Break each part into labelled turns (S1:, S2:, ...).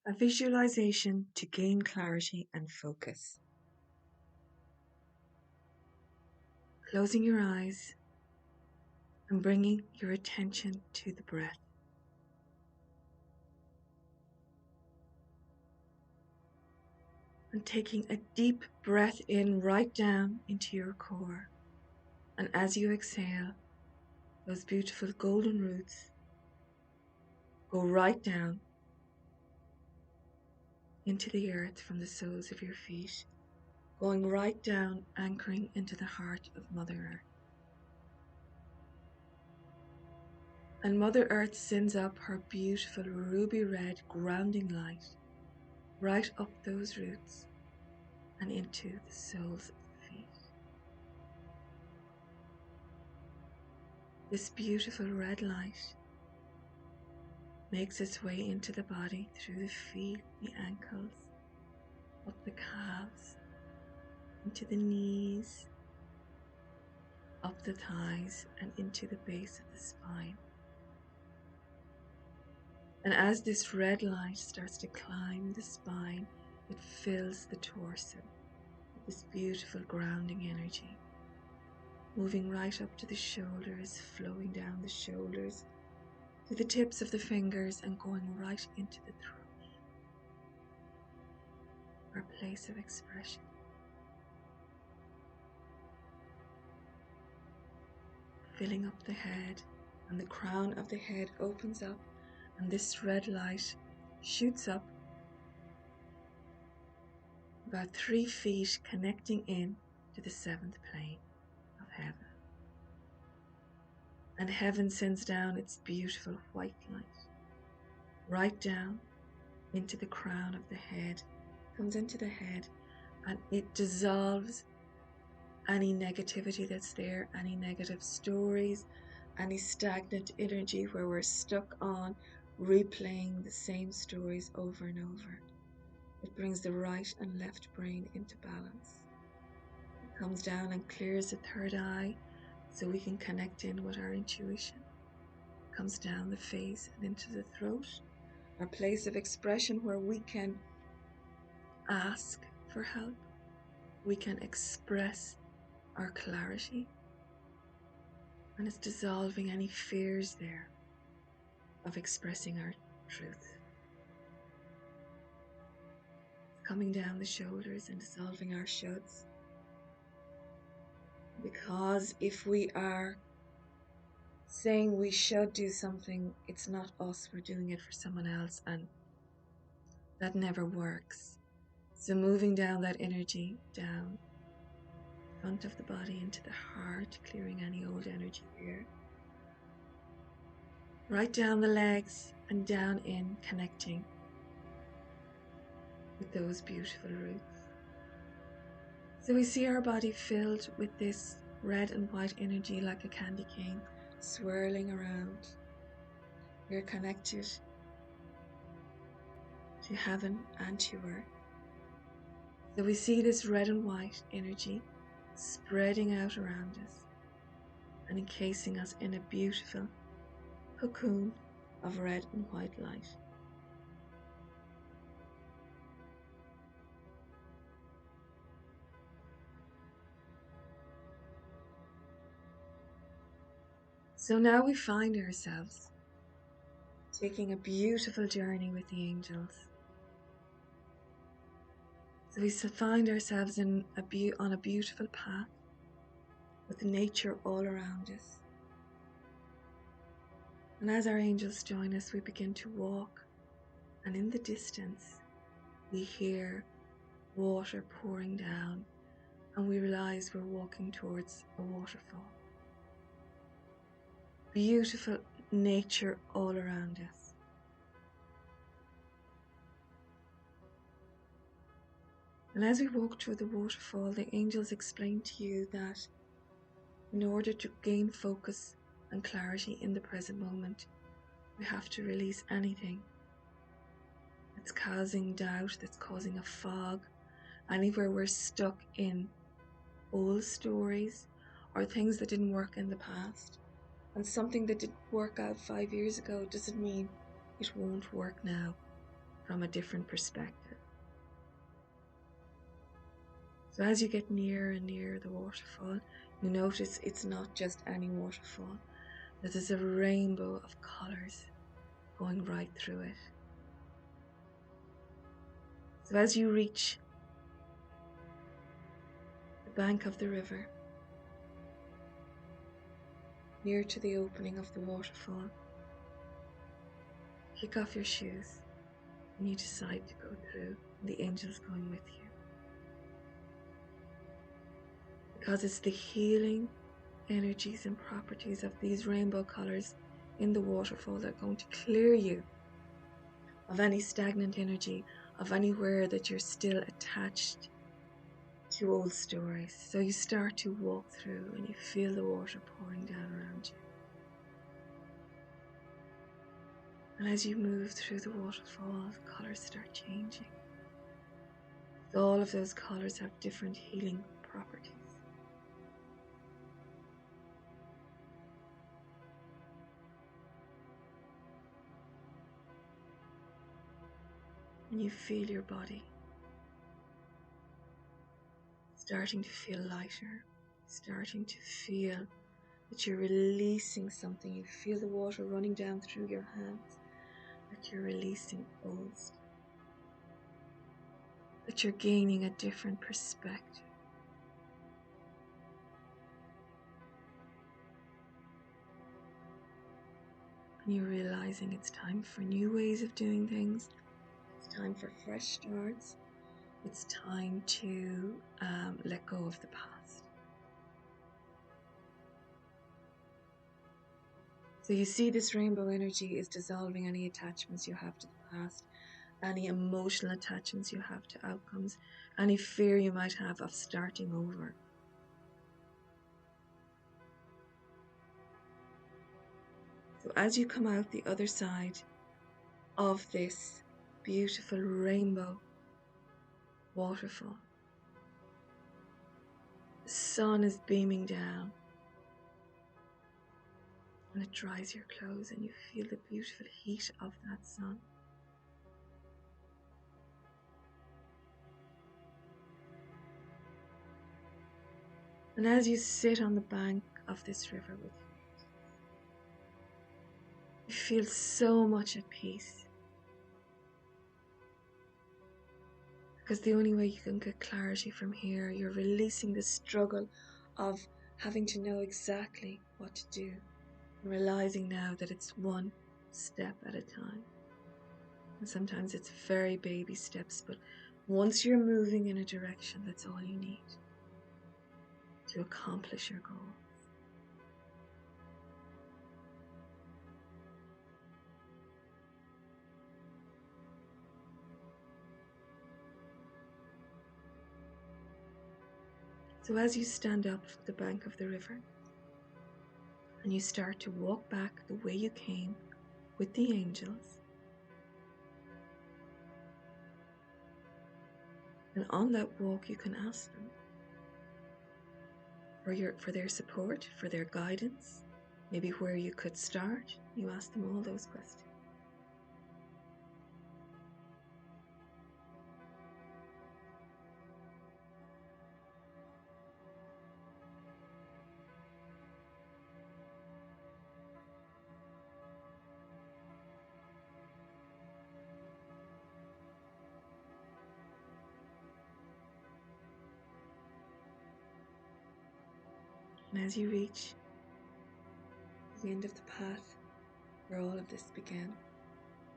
S1: A visualization to gain clarity and focus. Closing your eyes and bringing your attention to the breath. And taking a deep breath in right down into your core. And as you exhale, those beautiful golden roots go right down into the earth from the soles of your feet, going right down, anchoring into the heart of Mother Earth. And Mother Earth sends up her beautiful ruby red grounding light right up those roots and into the soles of the feet. This beautiful red light makes its way into the body through the feet, the ankles, up the calves, into the knees, up the thighs, and into the base of the spine. And as this red light starts to climb the spine, it fills the torso with this beautiful grounding energy, moving right up to the shoulders, flowing down the shoulders, to the tips of the fingers, and going right into the throat, our place of expression. Filling up the head, and the crown of the head opens up, and this red light shoots up about 3 feet, connecting in to the 7th plane of heaven. And heaven sends down its beautiful white light right down into the crown of the head, comes into the head, and it dissolves any negativity that's there, any negative stories, any stagnant energy where we're stuck on replaying the same stories over and over. It brings the right and left brain into balance. It comes down and clears the third eye so we can connect in with our intuition. It comes down the face and into the throat, our place of expression where we can ask for help, we can express our clarity, and it's dissolving any fears there of expressing our truth. It's coming down the shoulders and dissolving our shoulds. Because if we are saying we should do something, it's not us, we're doing it for someone else, and that never works. So moving down that energy, down front of the body into the heart, clearing any old energy there. Right down the legs and down in, connecting with those beautiful roots. So we see our body filled with this red and white energy like a candy cane, swirling around. We're connected to heaven and to earth. So we see this red and white energy spreading out around us and encasing us in a beautiful cocoon of red and white light. So now we find ourselves taking a beautiful journey with the angels. So we find ourselves on a beautiful path with nature all around us. And as our angels join us, we begin to walk, and in the distance we hear water pouring down, and we realize we're walking towards a waterfall. Beautiful nature all around us. And as we walk toward the waterfall, the angels explain to you that in order to gain focus and clarity in the present moment, we have to release anything that's causing doubt, that's causing a fog, anywhere we're stuck in old stories or things that didn't work in the past. And something that didn't work out 5 years ago doesn't mean it won't work now. from a different perspective. So as you get nearer and nearer the waterfall, you notice it's not just any waterfall. There's a rainbow of colours going right through it. So as you reach the bank of the river, near to the opening of the waterfall, kick off your shoes and you decide to go through, the angels going with you. Because it's the healing energies and properties of these rainbow colours in the waterfall that are going to clear you of any stagnant energy, of anywhere that you're still attached to old stories. So you start to walk through and you feel the water pouring down around you. And as you move through the waterfall, the colours start changing. All of those colours have different healing properties. And you feel your body starting to feel lighter, starting to feel that you're releasing something. You feel the water running down through your hands, that you're releasing old stuff, that you're gaining a different perspective. And you're realizing it's time for new ways of doing things. It's time for fresh starts. It's time to let go of the past. So you see this rainbow energy is dissolving any attachments you have to the past, any emotional attachments you have to outcomes, any fear you might have of starting over. So as you come out the other side of this beautiful rainbow waterfall, the sun is beaming down and it dries your clothes and you feel the beautiful heat of that sun. And as you sit on the bank of this river with you feel so much at peace. Because the only way you can get clarity from here, you're releasing the struggle of having to know exactly what to do. And realizing now that it's one step at a time. And sometimes it's very baby steps, but once you're moving in a direction, that's all you need to accomplish your goal. So as you stand up from the bank of the river and you start to walk back the way you came with the angels, and on that walk you can ask them for their support, for their guidance, maybe where you could start. You ask them all those questions. And as you reach the end of the path where all of this began,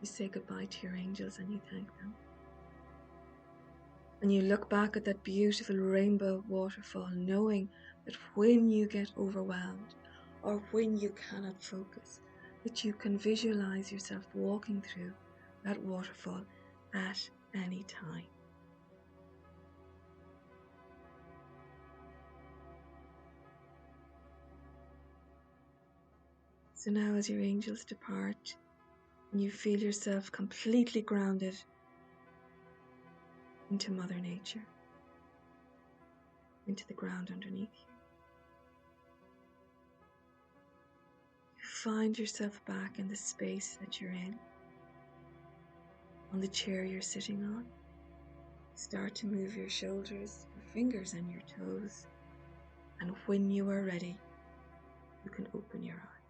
S1: you say goodbye to your angels and you thank them. And you look back at that beautiful rainbow waterfall, knowing that when you get overwhelmed or when you cannot focus, that you can visualize yourself walking through that waterfall at any time. So now as your angels depart and you feel yourself completely grounded into Mother Nature, into the ground underneath you, you find yourself back in the space that you're in. on the chair you're sitting on. Start to move your shoulders, your fingers, and your toes. And when you are ready, you can open your eyes.